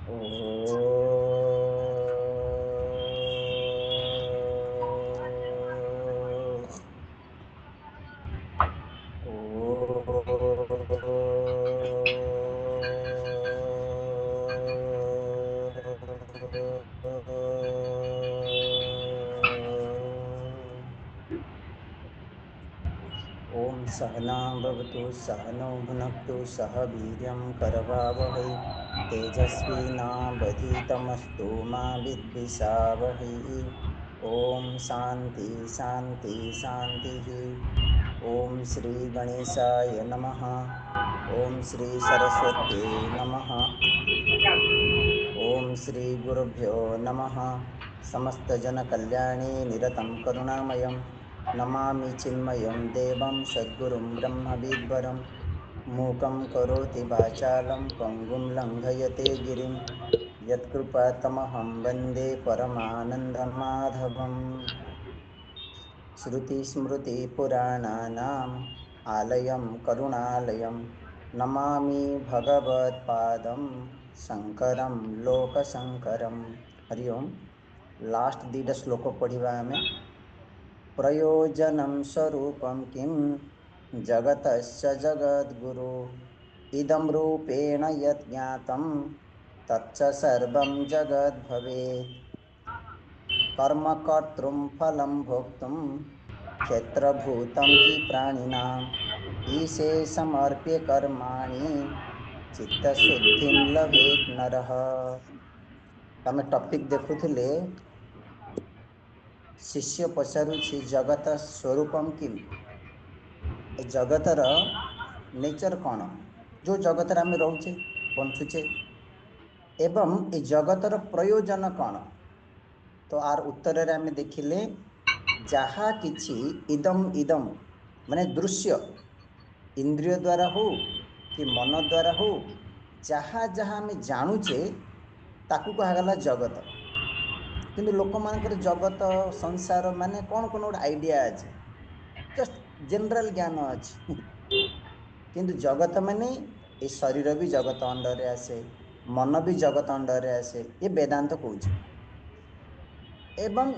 ओ ओम सहना भवतु सहनौ भुनक्तु सह वीर्यं करवावहै तेजस्विनावधीतमस्तु मा विद्विषावहै। ओम शांति शांति शांति। ओम श्री गणेशाय नमः। ओम श्री सरस्वत्यै नमः। ओम श्री गुरुभ्यो नमः। समस्त जन कल्याणे निरतं करुणामयं नमामि चिन्मयं देवं सद्गुरुं ब्रह्मविद्वरं मूकं करोति वाचालं पङ्गुं लङ्घयते गिरिं यत्कृपातमहं वन्दे परमानन्दमाधवम्। श्रुतिस्मृतिपुराणानाम् आलयं करुणालयं नमामि भगवत्पादं शंकरं लोकशंकरं। हरि ओम। लास्ट दीड श्लोक पढ़िबा आमे। प्रयोजनं स्वरूपं किं जगतस्य जगद्गुरु इदं रूपेण यत् ज्ञातं तच्च सर्वं जगद्भवेत्। कर्म कर्तृं फलं भोक्तुं क्षेत्रभूतं हि प्राणिनाम् ईशे समर्प्य कर्माणि चित्तशुद्धिं लभेत् नरः। आमे टॉपिक देखुथिले शिष्य पचारुछि जगत स्वरूपम किम। ए जगतर नेचर कौन, जो जगतर आमे रहूचे बंचुचे एवं ए जगतर प्रयोजन कौन। तो आर उत्तर रे आमे देखिले जहा किछि इदम इदम माने दृश्य इंद्रिय द्वारा हो कि मन द्वारा हो जहा जहा आमे जानुचे ताकू कहागला जगत। किंतु लोक मानकर जगत संसार माने कौन कौन गोटे आइडिया अच्छे, जस्ट जनरल ज्ञान अच्छे। किंतु जगत माने ये शरीर भी जगत अंडर रे आसे, मन भी जगत अंडर रे आसे, ये वेदांत कहूचे। एवं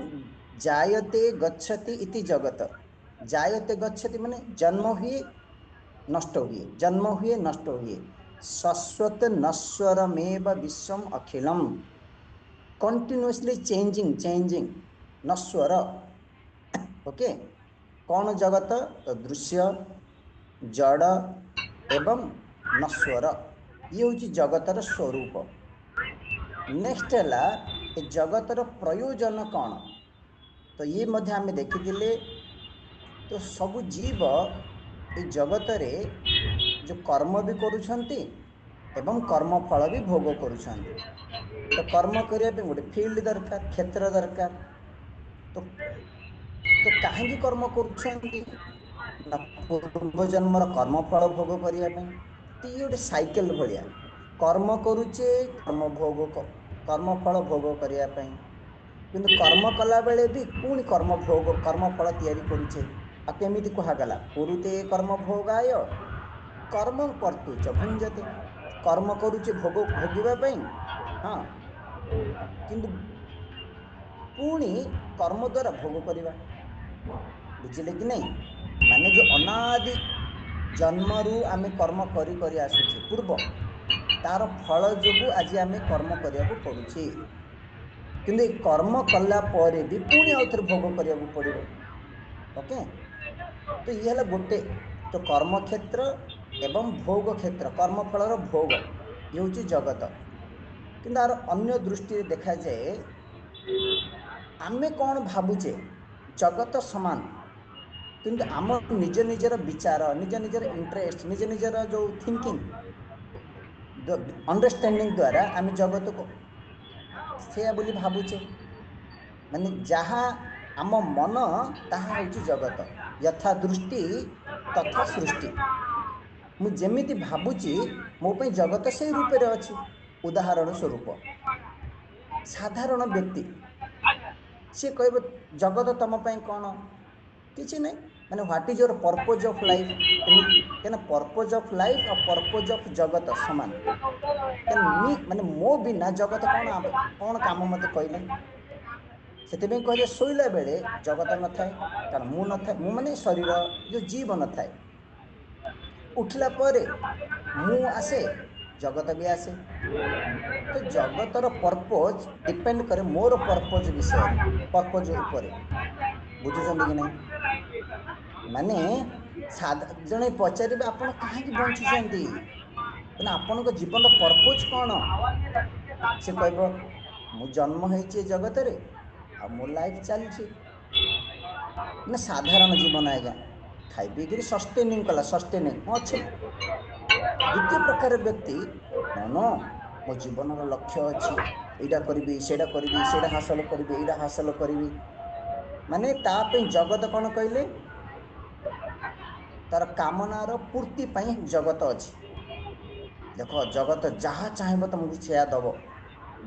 जायते गच्छति इति जगत। जायते गच्छति माने जन्म हुए नष्ट हुए, जन्म हुए नष्ट हुए। शाश्वत नश्वरमेव विश्वम अखिलम। कंटिन्यूअसली चेंजिंग चेंजिंग नश्वर। ओके, कौन जगत तो दृश्य जड़ एवं नश्वर, ये हूँ जगतर स्वरूप। नेक्स्ट है जगतर प्रयोजन कौन, तो ये मध्य आमे देखिथिले। तो सबु जीव ए जगत रे जो कर्म भी करुछंती एवं कर्म फल भी भोग करुछंती। तो कर्म करिया पे गोटे फील्ड दरकार, क्षेत्र दरकार। तो कहीं कर्म करुछंती ना पूर्व जन्मर कर्म फल भोग करिया पे। तो ये गोटे साइकेल भलिया, कर्म करुचे कर्म भोग कर्म फल भोग करिया पे। किंतु कर्म कला बेले भी पुणी कर्म भोग कर्म फल तैयारी करुचे। आ केमिति कहागला कुरुते कर्म भोगाय कर्म कर्तुच भुंजते। कर्म करुचे भोग भोगिबा पे, हाँ, किंतु पुणी कर्म द्वारा भोग करवा। बुझिले कि नहीं। माने जो अनादि जन्मरु आमे कर्म करी करी आसुचे पूर्व, तार फल जोगु आज आमे कर्म करिया को पड़ुछि। किंतु ए कर्म कला परे भी पुणी आउ थे भोग करिया को पड़िबो। ओके, तो ये हला गोटे तो कर्म क्षेत्र एवं भोग क्षेत्र, कर्म फलर भोग ये हूँ जगत। किंतु आर अन्य दृष्टि देखा जाए आमे कौन भावुचे जगत समान, किंतु आम निज निजर विचार निज निजर इंटरेस्ट निज निजर जो थिंकिंग अंडरस्टैंडिंग द्वारा आम जगत को से बोली भावुचे। माने जहा आम मन ताहा होची जगत, यथा दृष्टि तथा सृष्टि। मु जेमिति भावुची मो पे जगत से रूप रे अछि। उदाहरण स्वरूप साधारण व्यक्ति सी कह जगत तुम कौन, किसी नहीं। माने what is your purpose of life क्या पर्पज ऑफ लाइफ और पर्पज ऑफ जगत समान क्या माने मो बिना जगत कौन कौन काम मत कहले से कहले शोला बेले जगत न थाए कारण मु न थाए मु माने शरीर जो जीव न थाए उठला परे मु आसे जगत भी आसे तो जगतर पर्पज डिपेंड करे मोर पर्पज विषय पर्पज उपरे बुझुଛନ୍ତି कि नहीं माने जड़े पचारे आपण कहीं बंचुंट मैंने आपण जीवन पर्पज कौन से कह मु जन्म हो जगत आ मो लाइफ चलती ना साधारण जीवन आज्ञा खाई पीक सस्टेनिंग कला सस्टेनिंग अच्छे द्वितीय प्रकार व्यक्ति नो नो मो जीवन लक्ष्य अच्छी यहाँ करी से हासिल करी यहाँ हासिल करी माने ताप जगत कौन कहले तार कामनार पूर्ति पाई जगत अच्छी देख जगत जहाँ चाहब तुमको से दब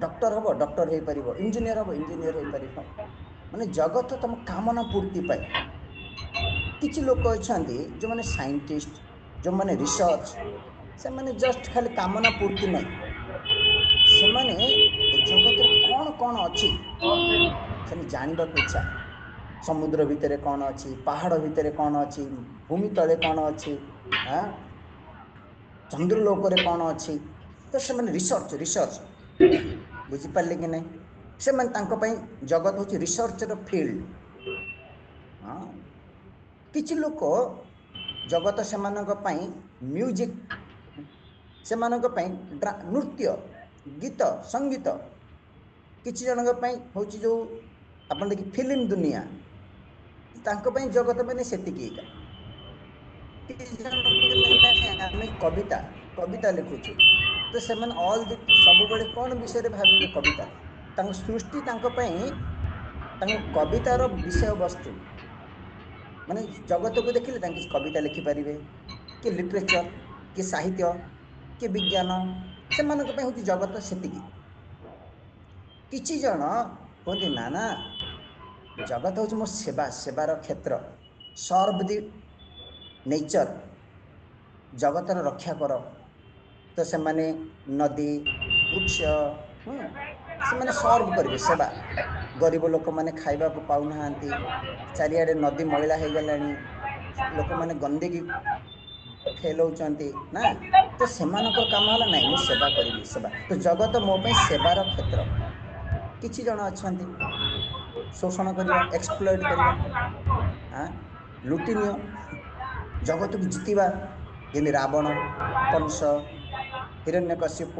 डॉक्टर हम डॉक्टर हो पार इंजीनियर हम इंजीनियर हो पार माने जगत तुम कामना पूर्ति पाए किछि लोक अच्छा जो मैंने साइंटिस्ट जो मैंने रिसर्च से मैंने जस्ट खाली कामना पूर्ति नहीं से मैंने जगत कौन कौन अच्छी से जानवा को इच्छा समुद्र भितर कौन अच्छी पहाड़ भितर कौन अच्छी भूमि तले कौन अच्छी हाँ चंद्रलोक कौन अच्छी तो से मैंने रिसर्च रिसर्च बुझिपारे कि नहीं से मैंने जगत हूँ रिसर्चर फील्ड हाँ किछि लोक जगत से म्यूजिक से नृत्य गीत संगीत किछि जन हूँ जो आप देखिए फिल्म दुनिया जगत मैंने से आम कविता कविता लिखुचु तो से ऑल सब कौन विषय भावे कविता सृष्टि कवितार विषय वस्तु माने जगत को देखिले कविता लिखिपारे कि लिटरेचर कि साहित्य कि विज्ञान से हूँ जगत से किछि जन कहते ना ना जगत हूँ मो सेवा सेवार क्षेत्र सर्व दि नेचर जगतर रक्षा कर तो से माने नदी वृक्ष से माने सर्व करेंगे सेवा गरीब लोक मैंने खाइबा को पाऊना चारिआडे नदी मैला हो गला लोक मैंने गंदगी फैलाउଛନ୍ତି ना तो सेमानकर काम है ना मु सेवा करी सेवा तो जगत मो सेवार क्षेत्र किछि जन अच्छा शोषण करवा एक्सप्लॉइट करवा हाँ लुटि नियो जगत को जितवा जमी रावण कंस हिरण्यकश्यप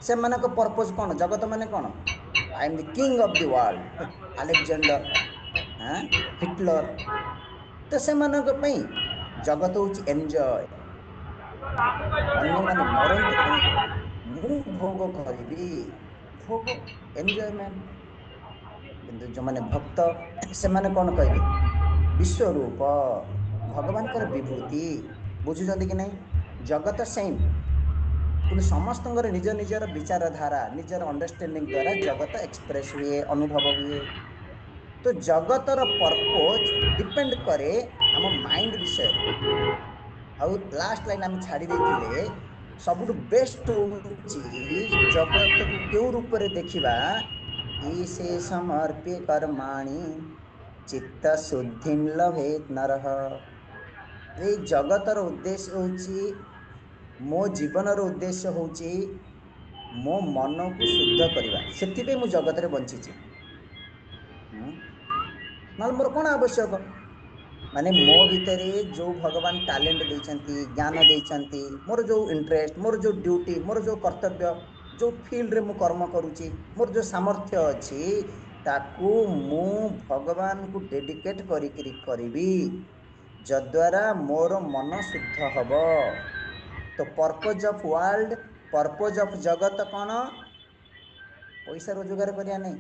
से पर्पज कौन जगत माने कौन I am the king of the world Alexander हाँ हिटलर तो से जगत हूँ एंजॉय अन्य माने मरंतु मु भोग करी भोग एंजॉयमेंट किंतु जो माने भक्त से माने कौन कहे विश्वरूप भगवान कर विभूति बुझुଛନ୍ତି कि नहीं जगत सेम कि समस्त निज निजर विचारधारा निजर अंडरस्टैंडिंग द्वारा जगत एक्सप्रेस हुए अनुभव हुए तो जगतर पर्पज डिपेंड करे आम माइंड विषय आउ लास्ट लाइन आम छाड़ी देथिले सबुठ बेस्ट जगत को क्यों रूप में देखा ईसे समर्प्य कर्माणि चित्त शुद्धि लभेत नरः ये जगतर उद्देश्य होची मो जीवनर उद्देश्य होची मो मन को शुद्ध करवा से मु जगत रे बंची ना मोर कौन आवश्यक माने मो भितर जो भगवान टैलेंट देइछंती ज्ञान देइछंती मोर जो इंटरेस्ट मोर जो ड्यूटी मोर जो कर्तव्य जो फील्ड रे मु कर्म करूची मोर जो सामर्थ्य अछि ताकू मु भगवान को डेडिकेट करी जद्वारा मोर मन शुद्ध हब तो purpose of world purpose of जगत कौन पैसा रोजगार करिया नहीं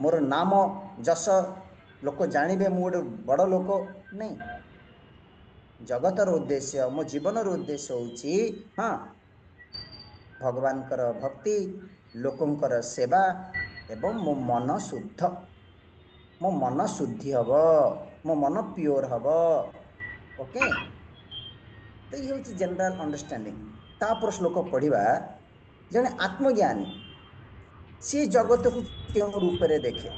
मोर नाम जस लोक जानवे मु गोटे बड़ लोक नहीं जगतर उद्देश्य मो जीवनर उद्देश्य होची हाँ भगवान कर भक्ति लोकंकर सेवा एवं मो मन शुद्ध मो मन शुद्धि हब मो मन प्योर हम। ओके, तो ये हूँ जनरल अंडरस्टैंडिंग। तापर श्लोक पढ़ा, जड़े आत्मज्ञानी सी जगत को क्यों रूप में देखे,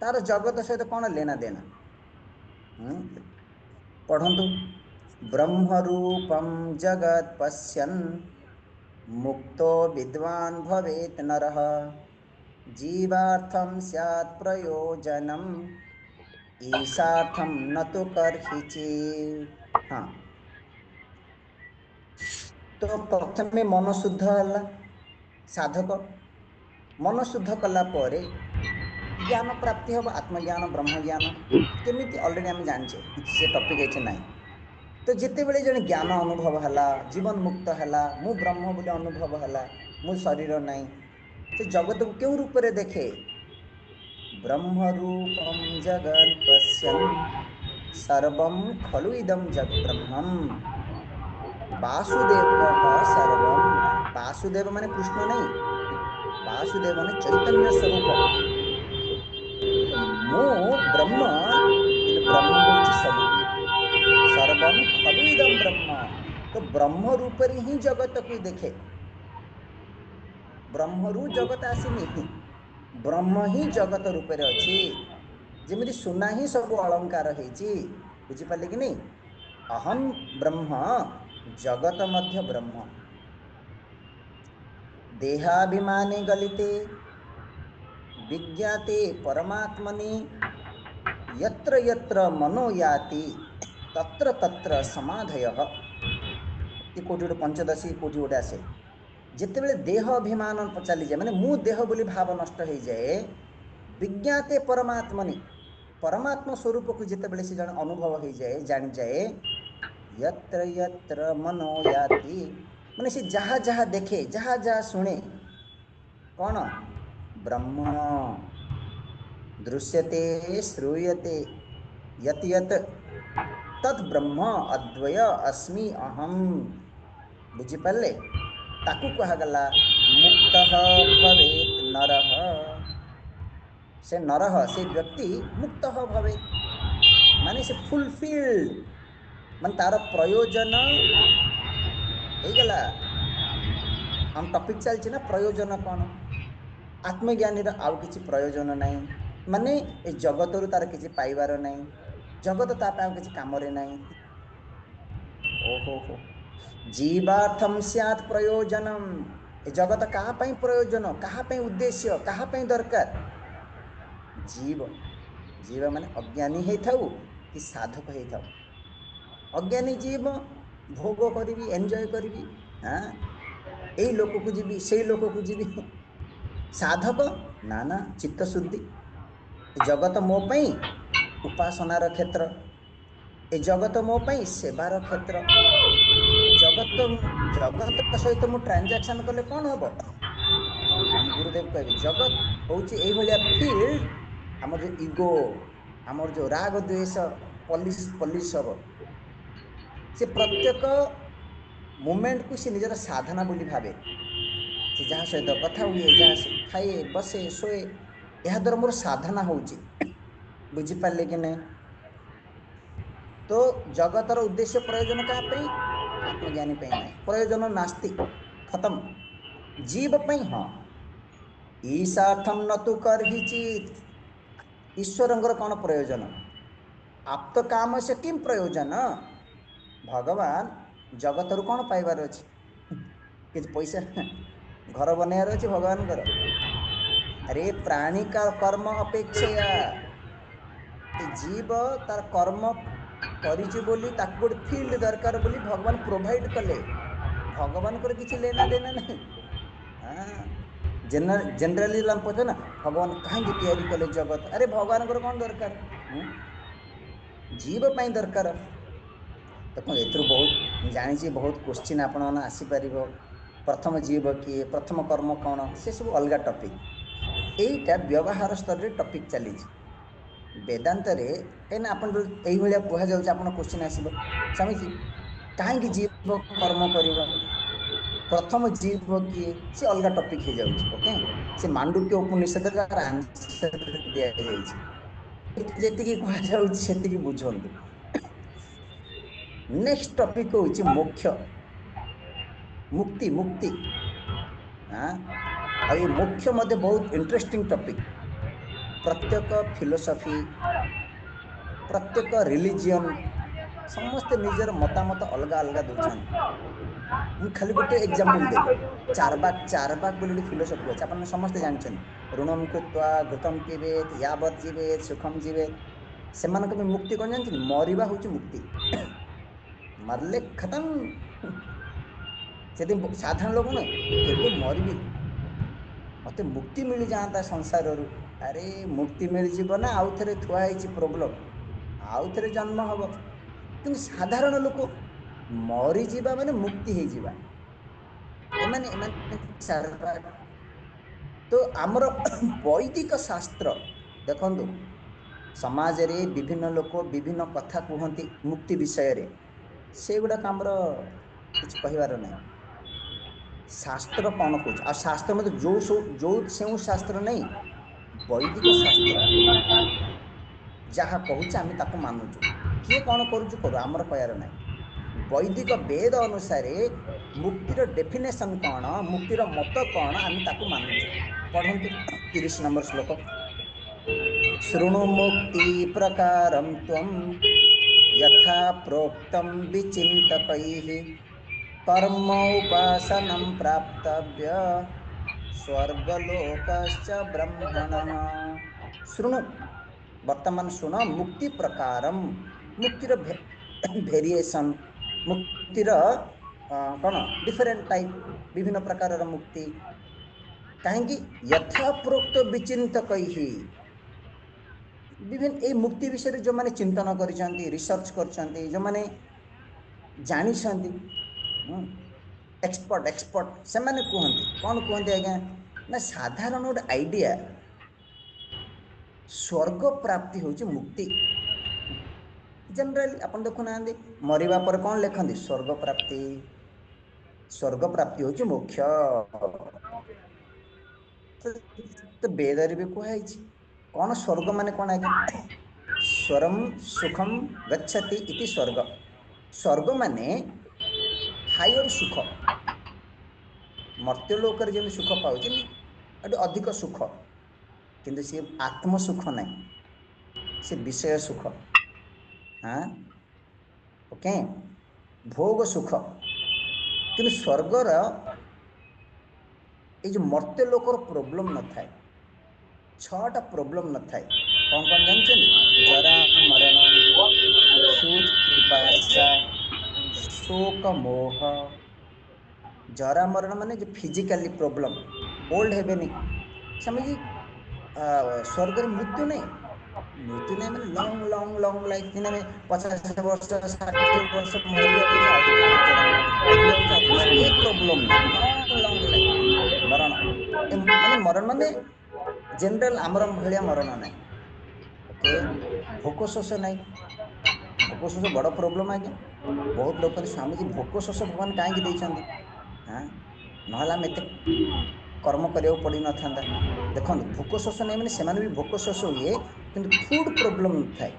तार जगत सहित कौन लेना देना। पढ़ंतु, ब्रह्मरूपम जगत पश्यन् मुक्तो विद्वान् भवेत् नरः, जीवार्थं स्यात् प्रयोजनम् ईशार्थं न तो कर्हिचित्। हाँ, तो प्रथमे मन शुद्ध है साधक, मन शुद्ध कला परे ज्ञान प्राप्ति हम, आत्मज्ञान ब्रह्म ज्ञान केमिति ऑलरेडी आम जाने से टॉपिक ऐसे ना। तो जिते बड़े जन ज्ञान अनुभव है, जीवन मुक्त है, मु ब्रह्म बोले अनुभव है, मु शरीर नहीं, से जगत को क्यों रूप में देखे। ब्रह्म रूपम जगत पश्यन् सर्वं खलु इदं जग ब्रह्मम वासुदेव सर्वम। वासुदेव माने कृष्ण नहीं, वासुदेव माने चैतन्य स्वरूप। तो मो ब्रह्म किंतु ब्रह्म होची सबु, सर्वम खलु इदं ब्रह्म। तो ब्रह्म रूप ही जगत को देखे, ब्रह्मरु जगत आसीनी, ब्रह्म ही जगत रूप में अच्छी। जमी सुना ही सब अलंकार होती, बुझिपारे कि नहीं। अहम ब्रह्म जगत मध्य ब्रह्म, देहाभिमाने गलिते विज्ञाते परमात्मनि यत्र यत्र मनो याति तत्र तत्र समाधयः। ये कोटि गोटे पंचदशी कोटि गोटे आसे, जितेबले देह अभिमान चली जाए, माने मु देह बोली भाव नष्ट हो जाए, विज्ञाते परमात्मनि परमात्मा स्वरूप को जितेबले से जन अनुभव हो जाए, जान जाए, यत्र यत्र मनो याति माने से जहाँ जहाँ देखे, जहाँ जहाँ शुणे, कौन ब्रह्म दृश्यते श्रूयते यत यत तद ब्रह्म अद्वय अस्मि अहम। बुझिपारे, ताकू कहगला मुक्तः भवेत् नरः, से नरः से व्यक्ति मुक्तः भवेत् माने से फुलफिल्ड, मान तार प्रयोजन हो गला। हम टॉपिक चलछि ना प्रयोजन कौन, आत्मज्ञानी आउ किछि प्रयोजन नहीं, माने ए जगत रु तार किछि पाइबार नहीं, जगत तापे आउ किछि काम रे नहीं। ओहो हो, जीवार्थम स्यात् प्रयोजनम, ए जगत कहाँ पई प्रयोजन, कहाँ पई उद्देश्य, कहाँ पई दरकार। जीव, जीव माने अज्ञानी है थाउ कि साधक है थाउ। अज्ञानी जीव भोग करी एंजॉय करी, हाँ यही लोक को जीवी से लोक को जीवी। साधक ना ना चित्त शुद्धि, जगत मो पई उपासनार क्षेत्र, ए जगत मो पई सेवार क्षेत्र। जगत जगत सहित मु ट्रांजैक्शन कले कौन हम, हम गुरुदेव कहे जगत हूँ यही फील्ड, आम जो इगो, आमर जो राग द्वेष पॉलिश पॉलिश हम, से प्रत्येक मोमेंट को सी निजर साधना बोली भावे, से जहाँ सहित कथा हुए, जहाँ खाए बसे शोए, यह द्वारा मोर साधना होउची। बुझिपारे कि नहीं। तो जगतर उद्देश्य प्रयोजन क्या पे, आत्मज्ञानी पे नहीं, प्रयोजन नास्ति, खत्म। जीव पे हाँ, ईशार्थम न तु कर्हिचित्, ईश्वरंगर कौन प्रयोजन, आप्त काम से किम प्रयोजन। भगवान जगत रु कौन पाइबार अच्छी, कि पैसा घर बनैबार अच्छी भगवान कर। अरे प्राणी का कर्म अपेक्षया ए जीव तार कर्म करिछि बोली ताक गोटे फील्ड दरकार बोली भगवान प्रोवाइड कले, भगवान को किछि लेना देना नहीं। हाँ, जनरली पचे ना भगवान कहीं तैयारी कले जगत, अरे भगवान को कौन दरकार, जीव पाई दरकार। देखो ए बहुत जानी बहुत क्वेश्चन आपण आसीपर, प्रथम जीव किए, प्रथम कर्म कौन, से सब अलग टॉपिक, यहीटा व्यवहार स्तर रे टॉपिक चली। वेदांत रे कहीं आप कह जाऊँ क्वेश्चन आसो स्वामी जी कहीं जीव कर्म कर, प्रथम जीव किए से अलग टॉपिक हो जाए। ओके, से मांडुक्य उपनिषद आंसर दि जाइए। ଯେତିକି କୁହାଯାଉଛି ସେତିକି ବୁଝନ୍ତୁ। ନେକ୍ସଟ ଟପିକ ହଉଛି ମୋକ୍ଷ, ମୁକ୍ତି ମୁକ୍ତି। ଆଉ ଏ ମୋକ୍ଷ ମଧ୍ୟ ବହୁତ ଇଣ୍ଟରେଷ୍ଟିଂ ଟପିକ। ପ୍ରତ୍ୟେକ ଫିଲୋସଫି, ପ୍ରତ୍ୟେକ ରିଲିଜିଅନ ସମସ୍ତେ ନିଜର ମତାମତ ଅଲଗା ଅଲଗା ଦଉଛନ୍ତି। ମୁଁ ଖାଲି ଗୋଟେ ଏକ୍ଜାମ୍ପଲ ଦେଲି, ଚାରବାକ ବୋଲି ଗୋଟେ ଫିଲୋସଫି ଅଛି, ଆପଣ ସମସ୍ତେ ଜାଣିଛନ୍ତି। ଋଣମ୍ କୃତ୍ୱା ଘୃତମ୍ ପିବେତ୍ ୟାବତ୍ ଜୀବେତ୍ ସୁଖମ୍ ଜୀବେତ୍। ସେମାନଙ୍କ ପାଇଁ ମୁକ୍ତି କଣ ଜାଣିଛନ୍ତି? ମରିବା ହଉଛି ମୁକ୍ତି। ମରଲେ ଖତମ। ସେଠି ସାଧାରଣ ଲୋକ ନୁହେଁ, କେବେ ମରିବି, ମତେ ମୁକ୍ତି ମିଳିଯାଆନ୍ତା ସଂସାରରୁ। ଆରେ ମୁକ୍ତି ମିଳିଯିବ ନା ଆଉ ଥରେ ଥୁଆ ହେଇଛି ପ୍ରୋବ୍ଲେମ, ଆଉ ଥରେ ଜନ୍ମ ହବ। କିନ୍ତୁ ସାଧାରଣ ଲୋକ ମରିଯିବା ମାନେ ମୁକ୍ତି ହେଇଯିବା। ଏମାନେ ତ ଆମର ବୈଦିକ ଶାସ୍ତ୍ର ଦେଖନ୍ତୁ, ସମାଜରେ ବିଭିନ୍ନ ଲୋକ ବିଭିନ୍ନ କଥା କୁହନ୍ତି ମୁକ୍ତି ବିଷୟରେ, ସେଗୁଡାକ ଆମର କିଛି କହିବାର ନାହିଁ। ଶାସ୍ତ୍ର କଣ କହୁଛି, ଆଉ ଶାସ୍ତ୍ର ମଧ୍ୟ ଯେଉଁ ଶାସ୍ତ୍ର ନାହିଁ, ବୈଦିକ ଶାସ୍ତ୍ର ଯାହା କହୁଛି ଆମେ ତାକୁ ମାନୁଛୁ। କିଏ କଣ କରୁଛୁ କରୁ, ଆମର କହିବାର ନାହିଁ। ବୈଦିକ ବେଦ ଅନୁସାରେ ମୁକ୍ତିର ଡେଫିନେସନ କଣ, ମୁକ୍ତିର ମତ କଣ, ଆମେ ତାକୁ ମାନୁଛୁ। ପଢନ୍ତୁ 30 ନମ୍ବର ଶ୍ଲୋକ। ଶୃଣୁ ମୁକ୍ତି ପ୍ରକାରମ୍ ତ୍ୱମ୍ यथा प्रोक्तं विचिन्तकैः कर्म उपासनं प्राप्तव्य स्वर्गलोकश्च ब्रह्मणः। ଶୃଣୁ, ବର୍ତ୍ତମାନ ଶୁଣ, ମୁକ୍ତି ପ୍ରକାରମ୍, ମୁକ୍ତିର ଭେରିଏସନ୍, ମୁକ୍ତିର କଣ ଡିଫରେଣ୍ଟ ଟାଇପ୍, ବିଭିନ୍ନ ପ୍ରକାରର ମୁକ୍ତି। କାହିଁକି? ଯଥା ପ୍ରୋକ୍ତ ବିଚିନ୍ତକୈଃ, ବିଭିନ୍ନ ଏଇ ମୁକ୍ତି ବିଷୟରେ ଯେଉଁମାନେ ଚିନ୍ତନ କରିଛନ୍ତି, ରିସର୍ଚ୍ଚ କରିଛନ୍ତି, ଯେଉଁମାନେ ଜାଣିଛନ୍ତି, ଏକ୍ସପର୍ଟ ସେମାନେ କୁହନ୍ତି। କଣ କୁହନ୍ତି ଆଜ୍ଞା? ନା ସାଧାରଣ ଗୋଟେ ଆଇଡିଆ, ସ୍ୱର୍ଗ ପ୍ରାପ୍ତି ହେଉଛି ମୁକ୍ତି। ଜେନେରାଲି ଆପଣ ଦେଖୁନାହାନ୍ତି, ମରିବା ପରେ କଣ ଲେଖନ୍ତି? ସ୍ୱର୍ଗ ପ୍ରାପ୍ତି। ସ୍ୱର୍ଗ ପ୍ରାପ୍ତି ହେଉଛି ମୋକ୍ଷ। ତ ବେଦରେ ବି କୁହାଯାଇଛି। କଣ ସ୍ୱର୍ଗ ମାନେ କଣ ଆଜ୍ଞା? ସ୍ୱରମ୍ ସୁଖମ୍ ଗଚ୍ଛତି ଇତି ସ୍ୱର୍ଗ। ସ୍ୱର୍ଗ ମାନେ ହାୟର ସୁଖ। ମର୍ତ୍ତ୍ୟ ଲୋକରେ ଯେମିତି ସୁଖ ପାଉଛନ୍ତି, ଏଠୁ ଅଧିକ ସୁଖ, କିନ୍ତୁ ସିଏ ଆତ୍ମ ସୁଖ ନାହିଁ, ସେ ବିଷୟ ସୁଖ। ଓକେ, ଭୋଗ ସୁଖ। କିନ୍ତୁ ସ୍ୱର୍ଗର ଏଇ ଯୋଉ ମର୍ତ୍ତ୍ୟ ଲୋକର ପ୍ରୋବ୍ଲେମ ନଥାଏ, 6ଟା ପ୍ରୋବ୍ଲେମ ନଥାଏ। କଣ କଣ ଜାଣିଛନ୍ତି? ଜରା ମରଣ, क्षुध पिपासा, शोक मोह। जरा मरण ମାନେ ଯେ ଫିଜିକାଲି ପ୍ରୋବ୍ଲେମ, ଓଲ୍ଡ ହେବେନି ସେମିତି। ସ୍ୱର୍ଗରେ ମୃତ୍ୟୁ ନାହିଁ। ମୃତ୍ୟୁ ନାହିଁ ମାନେ ଲଙ୍ଗ ଲଙ୍ଗ ଲଙ୍ଗ ଲାଇଫ, ଯେମିତି ଆମେ 50 ବର୍ଷ 60 ବର୍ଷ ମରିଯାଉଛୁ, ଆଉଥରେ ଜନ୍ମ ହଉଛୁ, ମରିଯାଉଛୁ ଆଉଥରେ, ଏ ପ୍ରୋବ୍ଲେମ ନାହିଁ। ଲଙ୍ଗ ଲଙ୍ଗ ଲାଇଫ ମରଣ, ମାନେ ମରଣ ମାନେ ଜେନେରାଲ ଆମର ଭଳିଆ ମରଣ ନାହିଁ। ଓକେ, ଭୋକ ଶୋଷ ନାହିଁ। ଭୋକ ଶୋଷ ବଡ଼ ପ୍ରୋବ୍ଲେମ ଆଜ୍ଞା। ବହୁତ ଲୋକ ସ୍ୱାମୀଜୀ ଭୋକ ଶୋଷ ଭଗବାନ କାହିଁକି ଦେଇଛନ୍ତି? ନହେଲେ ଆମେ ଏତେ କର୍ମ କରିବାକୁ ପଡ଼ିନଥାନ୍ତା। ଦେଖନ୍ତୁ, ଭୋକ ଶୋଷ ନାହିଁ ମାନେ ସେମାନେ ବି ଭୋକ ଶୋଷ ହୁଏ, କିନ୍ତୁ ଫୁଡ ପ୍ରୋବ୍ଲେମ ନଥାଏ।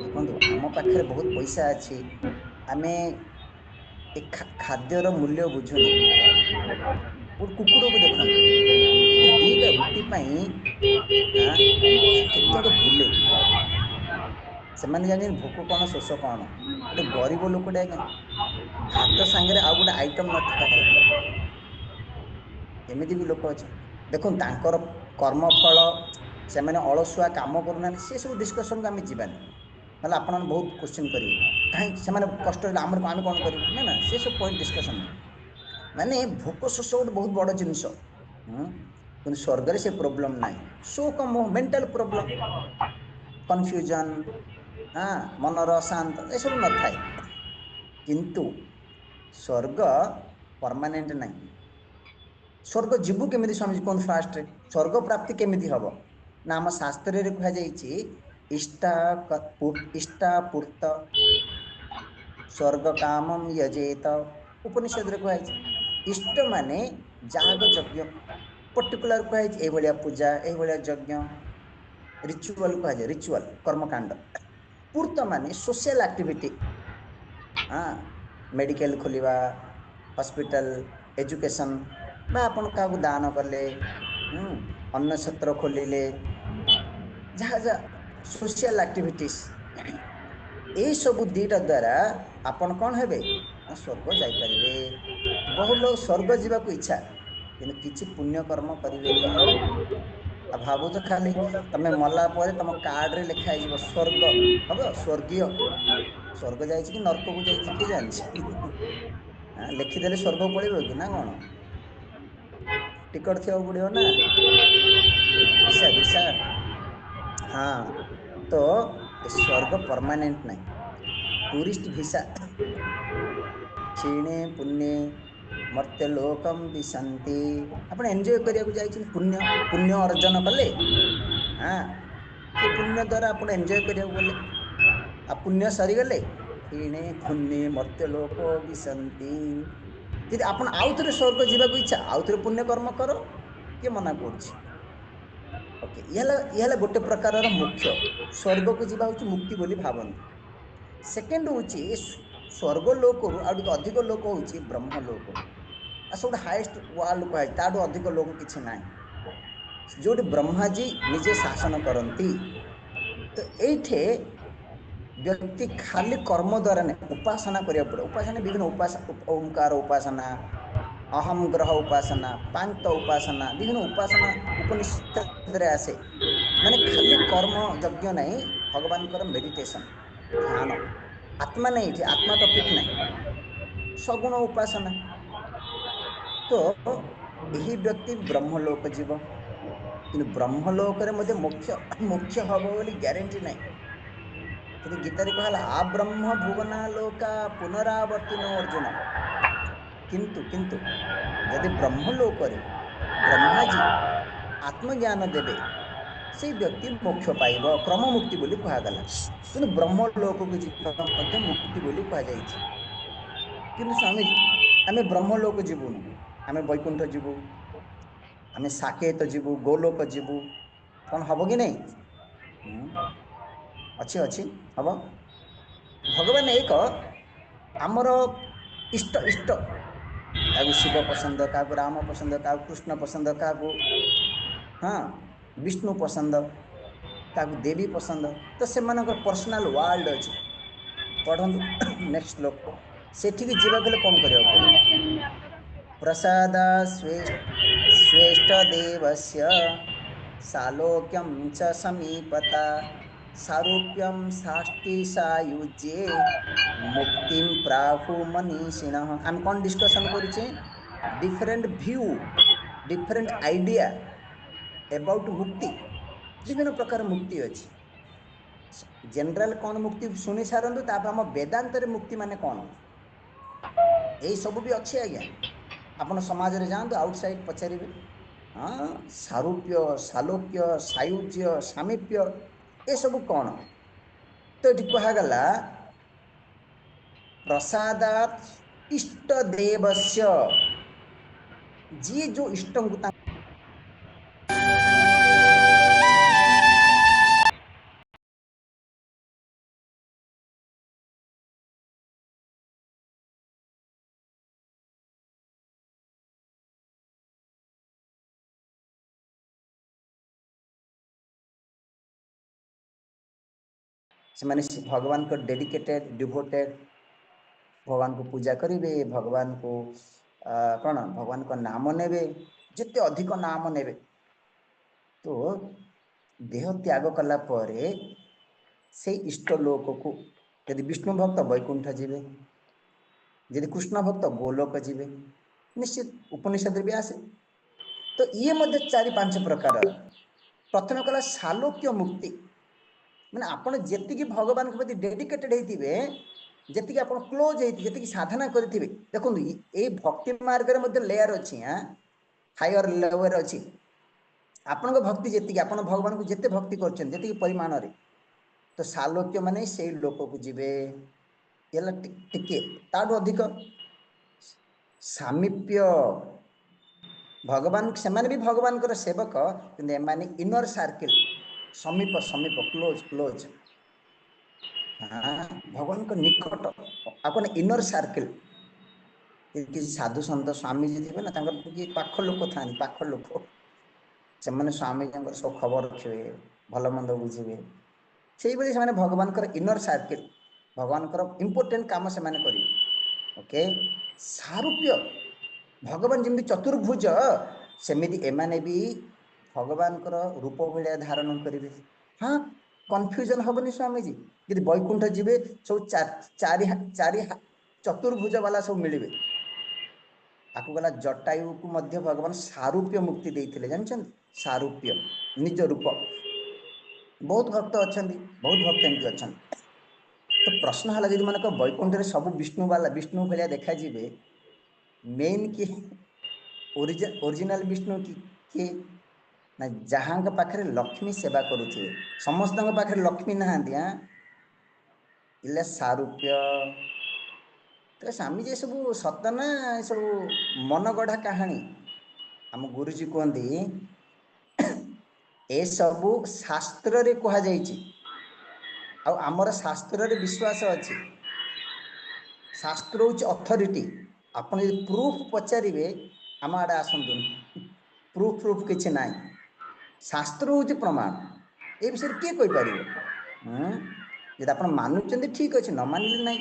ଦେଖନ୍ତୁ, ଆମ ପାଖରେ ବହୁତ ପଇସା ଅଛି, ଆମେ ଏ ଖାଦ୍ୟର ମୂଲ୍ୟ ବୁଝୁନେ। ଗୋଟେ କୁକୁରକୁ ଦେଖନ୍ତୁ, ସେ 2ଟା ରୁଟି ପାଇଁ ସେ କେତେ ଆଡ଼େ ବୁଲେ। ସେମାନେ ଜାଣିଛନ୍ତି ଭୋକ କଣ ଶୋଷ କଣ। ଗୋଟେ ଗରିବ ଲୋକଟେ ଆଜ୍ଞା, ଭାତ ସାଙ୍ଗରେ ଆଉ ଗୋଟେ ଆଇଟମ ନଥାଏ, ଏମିତି ବି ଲୋକ ଅଛନ୍ତି। ଦେଖନ୍ତୁ, ତାଙ୍କର କର୍ମଫଳ, ସେମାନେ ଅଳସୁଆ, କାମ କରୁନାହାନ୍ତି, ସେ ସବୁ ଡିସ୍କସନକୁ ଆମେ ଯିବାନି। ନହେଲେ ଆପଣମାନେ ବହୁତ କୋଶ୍ଚିନ୍ କରିବେ, କାହିଁକି ସେମାନେ କଷ୍ଟ ହେଲେ ଆମେ କଣ କରିବୁ? ନା ନା, ସେ ସବୁ ପଏଣ୍ଟ ଡିସ୍କସନ ନାହିଁ। ମାନେ ଭୋକ ଶୋଷ ଗୋଟେ ବହୁତ ବଡ଼ ଜିନିଷ, କିନ୍ତୁ ସ୍ୱର୍ଗରେ ସେ ପ୍ରୋବ୍ଲେମ ନାହିଁ। ଶୋକ ମୋହ, ମେଣ୍ଟାଲ ପ୍ରୋବ୍ଲେମ, କନଫ୍ୟୁଜନ, ମନର ଅଶାନ୍ତ, ଏସବୁ ନଥାଏ। କିନ୍ତୁ ସ୍ୱର୍ଗ ପରମାନେଣ୍ଟ ନାହିଁ। ସ୍ୱର୍ଗ ଯିବୁ କେମିତି ସ୍ୱାମୀଜୀ କୁହନ୍ତୁ? ଫାଷ୍ଟରେ ସ୍ୱର୍ଗ ପ୍ରାପ୍ତି କେମିତି ହବ? ନା ଆମ ଶାସ୍ତ୍ରରେ କୁହାଯାଇଛି, ଇଷ୍ଟାପୂର୍ତ ସ୍ୱର୍ଗ କାମମ୍ ୟଜେତ। ଉପନିଷଦରେ କୁହାଯାଇଛି। ଇଷ୍ଟ ମାନେ ଯାଗ ଯଜ୍ଞ, ପର୍ଟିକୁଲାର କୁହାଯାଇଛି ଏଇଭଳିଆ ପୂଜା, ଏଇଭଳିଆ ଯଜ୍ଞ। रिचुअल कह जाए, रिचुअल कर्मकांड। पूर्त माने सोशल एक्टिविटी, हाँ मेडिकल खोलिबा, हॉस्पिटल, एजुकेशन, बा आपण का दान कले, अन्न छत्र खोलिले, जहाँ जहाँ सोशल एक्टिविटीज, यही सब दीटा द्वारा आपण कौन हेबे ना स्वर्ग जाइपारे। बहु लोग स्वर्ग जावाक इच्छा कि किसी पुण्य कर्म करेनि। आ भावुच खाली तमें मला पर तुम कार्ड रे लिखाई जीव स्वर्ग हम स्वर्गीय, स्वर्ग जाइए कि नरक को जाइए किए जानी लिखिदेले स्वर्ग पड़ो कि ना कौन, टिकट थी पड़ो ना, भिसा भिसा। हाँ तो स्वर्ग परमानेंट नहीं, टूरिस्ट भिसा। क्षीणे पुण्य मर्त्यलोकम विशंति, आप एंजॉय करने जाइए, पुण्य पुण्य अर्जन कले, हाँ से पुण्य द्वारा आप एंजॉय करने गले, आ पुण्य सरीगले क्षीणे पुण्य मर्त्यलोक विशंति। यदि आप आउ थे स्वर्ग जावाक इच्छा आउ थे पुण्य कर्म कर, किए मना कर। ओके ये गोटे प्रकार मुख्य स्वर्ग को जीवा हूँ मुक्ति बोली भावती। सेकेंड हूँ स्वर्ग लोक रु अधिक लोक हूँ ब्रह्मलोक, सब हाएस्ट वर्ल्ड कहे ताठू अधिक लोक किसी ना, जो ब्रह्माजी निजे शासन करती। तो ये व्यक्ति खाली कर्म द्वारा नहीं उपासना करिया पड़े, उपासना विभिन्न ओंकार उपासना, अहम ग्रह उपासना, पांत उपासना, विभिन्न उपासना उपनिषद आसे। माने खाली कर्म यज्ञ नहीं, भगवान मेडिटेशन ध्यान, आत्मा नहीं थी, आत्मा टॉपिक नहीं, सगुण उपासना। तो यही व्यक्ति ब्रह्मलोक जीव, कि ब्रह्मलोक मुख्य मुख्य हम बोली ग्यारंटी नहीं। कि गीतारे कहला आ ब्रह्म भुवना लोका पुनरावर्तिनो अर्जुन, किंतु किंतु यदि ब्रह्मलोक ब्रह्माजी आत्मज्ञान देवे से व्यक्ति मोक्ष पाइब, क्रम मुक्ति बोली कहगला। कि ब्रह्मलोक को जीवन मुक्ति बोली कहुई। कि स्वामी आम ब्रह्मलोक जीवुनु, आम वैकुंठ जीवु, आम साकेत जीवु, गोलोक जीवु, कौन हम कि नहीं? अच्छी अच्छी हम भगवान एक आमर इष्ट इष्ट, क्या शिव पसंद, क्या राम पसंद, क्या कृष्ण पसंद, क्या हाँ विष्णु पसंद, क्या देवी पसंद, तो से पर्सनाल वर्ल्ड अच्छी पढ़ु। नेक्स्ट श्लोक सेठी जीवा कौन करा पड़ो? प्रसादा श्रेष्ठ देवस्य सालोक्यम च समीपता सारूप्यम साष्टि सायुज्ये मुक्ति प्राहु मनीषिण। आम कौन डिस्कसन करें? Different view, different idea about मुक्ति। विभिन्न प्रकार मुक्ति अच्छी। जनरल कौन मुक्ति शुणी सारंतु, आम वेदांत मुक्ति माने कौन, यही सब भी अच्छे आज्ञा। आपण समाज रे जातु आउटसाइड पचारे, हाँ सारूप्य सालोक्य सायुज्य सामीप्य ये सब कौन? तो ये कहगला प्रसादात इष्ट देवस्य, जी जो इष्ट से भगवान को डेडिकेटेड डिवोटेड, भगवान को पूजा करेंगे, भगवान को कौन भगवान को नाम नेबे, जिते अधिक नाम नेबे। तो देह त्याग कला परे से इष्ट लोक को, यदि विष्णु भक्त वैकुंठ जीवे, यदि कृष्ण भक्त गोलोक जीवे, निश्चित उपनिषद भी आसे। तो ये मध्य 4-5 प्रकार। प्रथम कला सालोक्य मुक्ति, माने आपण जेतिकी भगवान के प्रति डेडिकेटेड होइतिबे, जेतिकी आपण क्लोज होइति, जेतिकी साधना करिथिबे। देखो ये भक्ति मार्ग रे मध्य लेयर अछि, हायर लेवल अछि। आपण को भक्ति जेतिकी आपण भगवान को जेते भक्ति करछन, जेतिकी परिमाण रे, तो सालोक्य माने से लोक को जीवे। ये टिके ताडू अधिक सामीप्य, भगवान से भी भगवान सेवक, कि इनर सर्किल समीप समीप क्लोज क्लोज हाँ भगवान को निकट आपन इनर सर्किल कि साधु सन्त स्वामी जी थे ना कि पाख लोक था पाख लोक से स्वामी जी सब खबर रखिए भल मंद बुझे से भगवान इनर सर्किल भगवान इंपोर्टेंट काम से करेंगे ओके सारूप्य भगवान जमी चतुर्भुज सेमिति एमाने भी भगवान रूप भाया धारण करेंगे हाँ कन्फ्यूजन हेनी स्वामीजी यदि बैकुंठ जी सब चारि चारि चतुर्भुज वाला सब मिले आपको गला जटायु को मध्य भगवान सारूप्य मुक्ति देते जानते सारूप्य निज रूप बहुत भक्त अच्छा बहुत भक्त एमती अच्छा तो प्रश्न है जी मन बैकुंठ में सब विष्णु वाला विष्णु भाया देखा मेन कि ओरिजिनल विष्णु किए ना जहाँ पाखे लक्ष्मी सेवा करुवे समस्त पाखे लक्ष्मी नहांती हाँ इले सारूप्य तो स्वामी जी सब सतना सब मन गढ़ा कहानी आम गुरुजी कहते ए सबू शास्त्र रे कहा आमर शास्त्र रे विश्वास अच्छी शास्त्र हूँ अथॉरिटी आपन यदि प्रूफ पचारे आम आड़े आसतुनि प्रूफ प्रूफ किसी ना शास्त्र हूँ प्रमाण ए विषय किए कहीपर जब आप मानुंट ठीक अच्छे न मानिले ना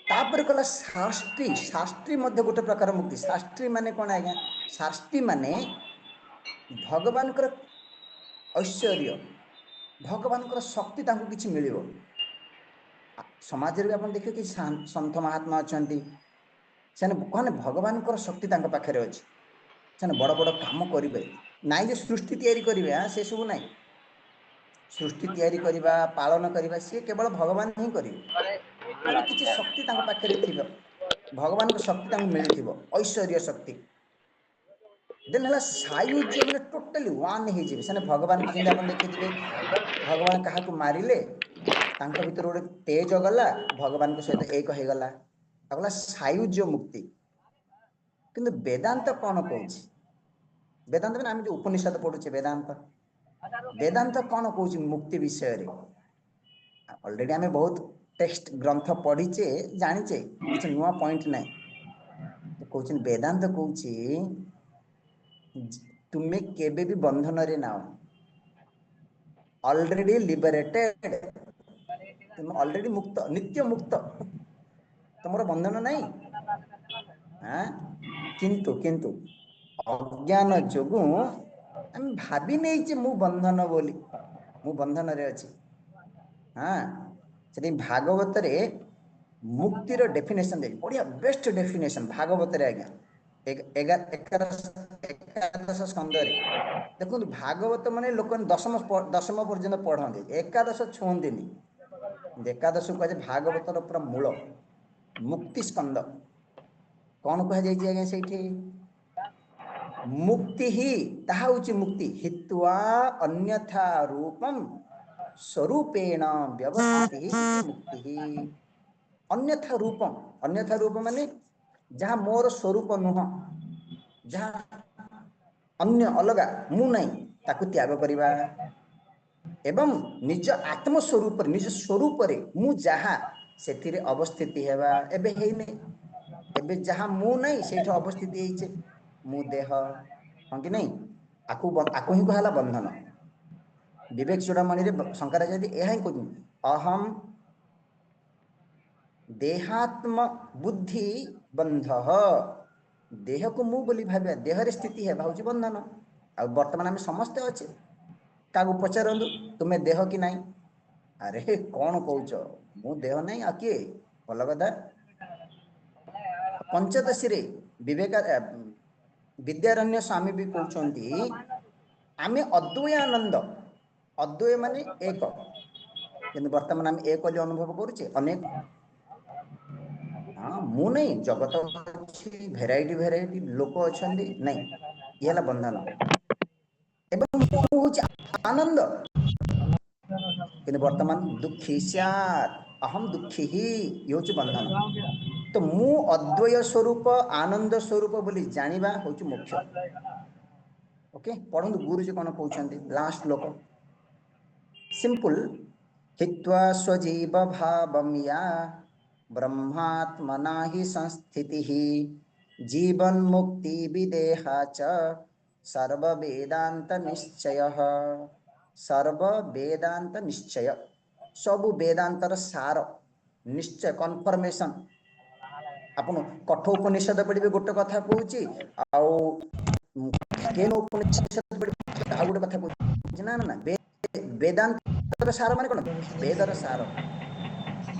तापर कला शास्त्री शास्त्री गोटे प्रकार मुक्ति शास्त्री माने कौन आज्ञा शास्त्री माने भगवान ऐश्वर्य भगवान शक्ति किसी मिल समाज में आप देखिए कि सन्थ महात्मा अच्छा से कहने भगवान शक्ति पाखे अच्छी से बड़ बड़ कम करेंगे नाई जो सृष्टि तैयारी करेंगे हाँ से सब ना सृष्टि तैयारी करवा पालन करवा सी केवल भगवान ही करेंगे किसी शक्ति पाखे थी भगवान शक्ति मिली ऐश्वर्य शक्ति देन है सायुज्य मैंने टोटाली वन हो भगवान को जमी आप देखिए भगवान क्या मारे भीतर गोटे तेज गला भगवान सहित एक हो गला गला सायुज्य मुक्ति किंतु वेदांत कौन कौन वेदांत मैंने आम जो उपनिषद पढ़ुचे वेदांत वेदांत कौन कौच मुक्ति विषय रे ऑलरेडी आम बहुत टेक्स्ट ग्रंथ पढ़ीचे जानीचे किसी नुआ पॉइंट ना तो कौन वेदांत कौच तुम्हें केबे भी बंधन रे ना ऑलरेडी लिबरेटेड तुम ऑलरेडी मुक्त नित्य मुक्त तुम बंधन नहीं हाँ किंतु किंतु अज्ञान जोगु आम भावी नहीं मु बंधन बोली मु बंधन रे अच्छी हाँ से भागवत रे मुक्तिर डेफिनेशन दे बढ़िया बेस्ट डेफिनेशन भागवत रे आज्ञा एकादश स्कंद देखो भागवत माने लोक दशम दशम पर्यंत पढ़ते एकादश छुंदी एकादश कहे भागवतर पूरा मूल मुक्ति स्कंद कौन कह आज्ञा से मुक्ति ही ताहा हूँ मुक्ति हित्वा अन्यथा रूपम स्वरूपेण व्यवस्थिति मुक्ति अन्यथा रूप माने जहाँ मोर स्वरूप नुह जहाँ अन्य अलगा मु नहीं ताकू त्याग करिबा एवं निज आत्मस्वरूप निज स्वरूप मु जहाँ से अवस्थित हेबा एबे हेने एबे जहाँ मु नहीं से अवस्थित होइछे मु देह हाँ कि नहीं आकु ही कहला बंधन विवेक चूड़ामणि शंकराचार्य यह कहते अहम देहात्म बुद्धि बंध देह को मु बोली भाव देह स्थिति है हूँ बंधन आ बर्तमान आम समस्ते अच्छे क्या पचारतु तुम्हें देह कि नहीं अरे कौन कौच मु देह नहीं आ किए भल कथा पंचदशी विवेक विद्यारण्य स्वामी भी कहते आम अद्वयानंद अद्वय माने एक किंतु वर्तमान आम एक अनुभव करुचे अनेक हाँ मु नहीं जगत अच्छी भेराइटी भेराइटी लोक अच्छा नहीं ये बंधन एवं आनंद कि वर्तमान दुखी सैत् अहम दुखी ही ये हूँ बंधन तो मु अद्वय स्वरूप आनंद स्वरूप बोली जानिबा हूँ मोक्ष ओके पढ़ु गुरुजी कौन कहते लास्ट लोक सिंपल हित्वा स्वजीव भावं या ब्रह्मात्मना हि संस्थितिः जीवन मुक्ति विदेहा च सर्व वेदांत निश्चयः सर्व वेदांत निश्चय सबु वेदांतर सार निश्चय कन्फर्मेशन आपण कठोपनिषद पढ़े गोटे कथा कहूँ आउ केन उपनिषद पढ़े आउ गोटे कथा कहूँ ना ना वेदांत सार माने कौन वेदर सार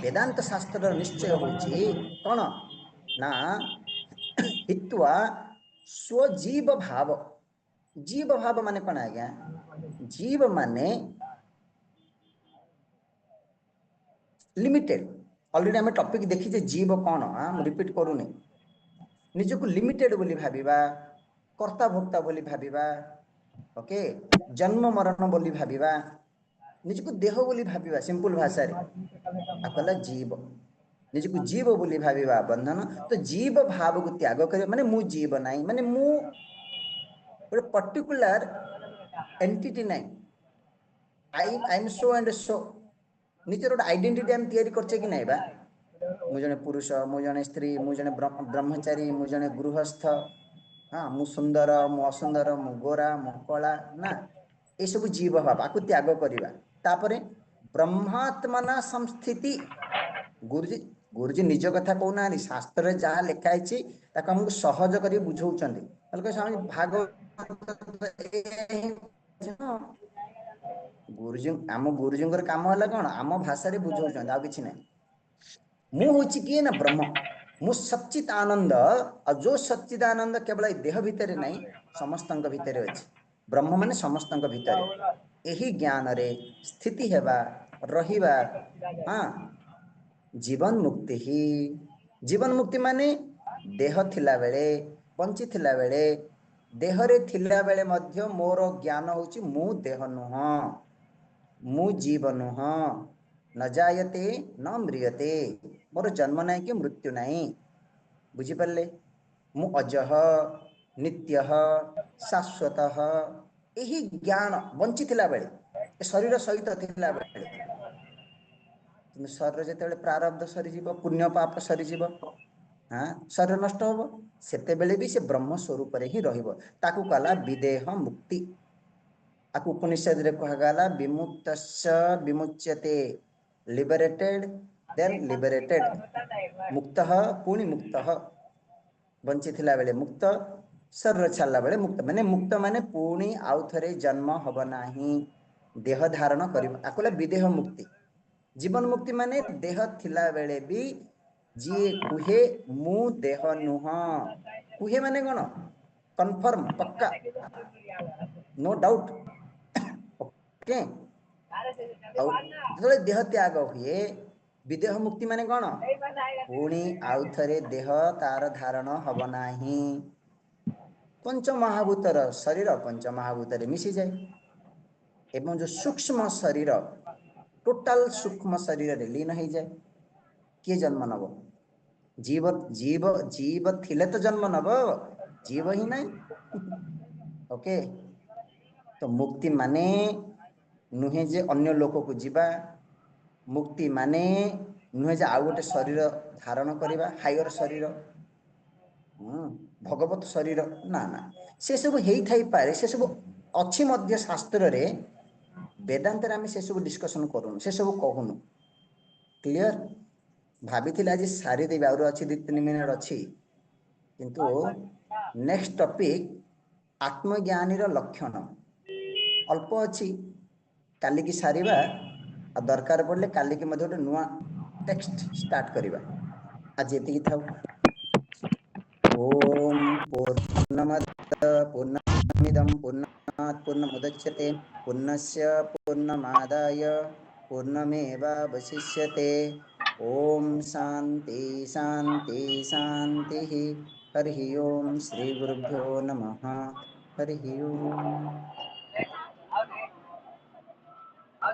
वेदांत शास्त्र निश्चय होची कौन ना हित्वा स्वजीव भाव जीव भाव माने कौन आज्ञा जीव माने लिमिटेड ऑलरेडी आम टॉपिक देखी जीव कौन मुझे रिपीट करूनी निजक लिमिटेड बोली भाविबा कर्ता भोक्ता बोली भाविबा ओके जन्म मरण बोली भाविबा निजक देह बोली भाविबा सिंपल भाषा रे आकला जीव निजक जीव बोली भाविबा बंधन तो जीव भाव को त्याग करे माने मु जीव नाही माने मु गोटे पर्टिकुलर एंटिटी नाही I am so and so निजर गोटे आइडेंटिटी आम तैयारी करछे कि नाइबा मु जने पुरुष मु जने स्त्री मु जने ब्रह्मचारी मु जने गृहस्थ हाँ मु सुंदर मु असुंदर मु गोरा मु कला ना ये सब जीव भाव आपको त्याग करवा तापरे ब्रह्मात्मना संस्थिति गुरुजी गुरुजी निज कथा कहना शास्त्र जहाँ लिखाई हमको सहज कर बुझाऊँ भागवत गुरुजी आम गुरुजी काम है कौन आम भाषा बुझाऊँ आ कि ना मु हूँ किए ना ब्रह्म मु सच्चित आनंद और जो सच्चित आनंद केवल देह भितर नहीं समस्त भितर अच्छे ब्रह्म माने समस्त भितर यही ज्ञान रे स्थिति हेबा रहिबा हाँ जीवन मुक्ति ही जीवन मुक्ति माने देह थिला बेले बंची थिला बेले देहरे थिला बेले मध्य मोर ज्ञान होची मु देह नुह मु जीव नुह न जायते न म्रियते मोर जन्म ना कि मृत्यु नहीं बुझिपारे मु अजह नित्य शाश्वत यही ज्ञान बंची थिला बेले शरीर सहित थिला बेले कि शरीर जिते प्रारब्ध सरीज पुण्य पाप सरीज हाँ शरीर नष्ट हम से भी से ब्रह्म स्वरूप ही रहा कहला विदेह मुक्ति आपको उपनिषद कहगला विमुक्त विमुच्यते लिबरेटेड देन लिबरेटेड मुक्त पुणी मुक्त बंची थिला बेले मुक्त शरीर छाड़ला बेले मुक्त माने पुणी आउ थे जन्म हम नाही देह धारण कर विदेह मुक्ति जीवन मुक्ति माने देह थिला बेले भी जी कुहे मु देह नुह कुहे माने कौन कन्फर्म पक्का नो डाउट ओके जो देह त्याग हुए विदेह मुक्ति माने कौन पुणी आउ थे देह तार धारण हम नाही पंच महाभूतर शरीर पंच महाभूत मिसी जाए एवं जो सूक्ष्म शरीर टोटाल सूक्ष्म शरीर रे लीन हो जाए किए जन्म नब जीव जीव जीव थिले तो जन्म नब जीव ही नहीं ओके तो मुक्ति माने नुहे जे अन्य लोक को जीवा मुक्ति माने नुहे जे आउ गोटे शरीर धारण करवा हायर शरीर भगवत शरीर ना ना से सब हेई थाई पारे से सब अच्छी मध्य शास्त्र रे वेदांत रे आम से सब डिस्कशन करूँ से सब कहूनु क्लियर भाभी आज सारी देवी आउर अच्छी 2-3 मिनट अच्छी किंतु नेक्स्ट टॉपिक आत्मज्ञानी लक्षण अल्प अच्छी काली की सारिबा आ दरकार पड़े काली की गोटे नुआ टेक्स्ट स्टार्ट करवा आज ये थाउ ओम पूर्णमद पूर्णमिदं पूर्णात् पूर्णमुदच्यते पूर्णस्य पूर्णमादाय पूर्णमेवावशिष्यते ओम शांति शांति शांति हरि ओम श्री गुरुभ्यो नमः हरि ओम।